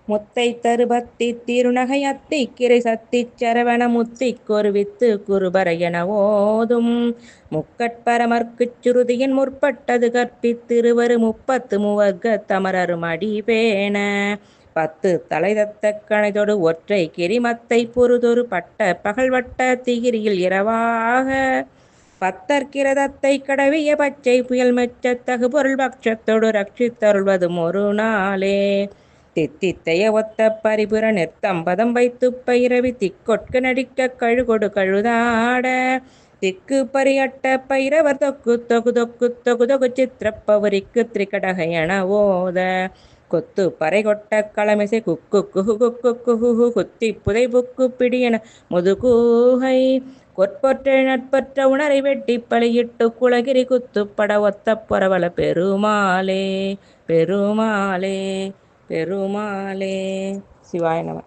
முத்தை தருபத்தி திருநகை அத்தி கிரை சத்தி சரவண முத்தி கொருவித்து குருபர என ஓதும் முக்கட்பரமர்க்குச் சுருதியின் முற்பட்டது கற்பித்திருவரு முப்பத்து மூவர்க்க தமரரும் அடிபேண பத்து தலைதத்த கணைதொடு ஒற்றை கிரிமத்தை பொறுதொரு பட்ட பகல்வட்ட திகிரியில் இரவாக பத்தற்கிரதத்தை கடவிய பச்சை புயல் மெச்சத் தகுபொருள் பட்சத்தொடு ரட்சித்தருள்வதும் ஒரு நாளே தித்தித்தைய ஒத்த பரிபுர நிற்தம்பதம் வைத்து பைரவி திக்கொட்க நடிக்க கழுகொடு கழுதாட திக்கு பரியட்ட பைரவர் தொக்கு தொகு தொக்கு தொகு தொகு சித்திரப்பவரிக்கு திரிகடக என ஓத கொத்து பறை கொட்ட களமிசை குக்கு குகு குக்கு குகு குத்தி புதை புக்கு பிடியென முதுகூகை கொற்பொற்ற நட்பற்ற உணரை வெட்டி பலியிட்டு குலகிரி குத்துப்பட ஒத்த பொறவல பெருமாளே பெருமாளே பெருமாளே. சிவாய நம.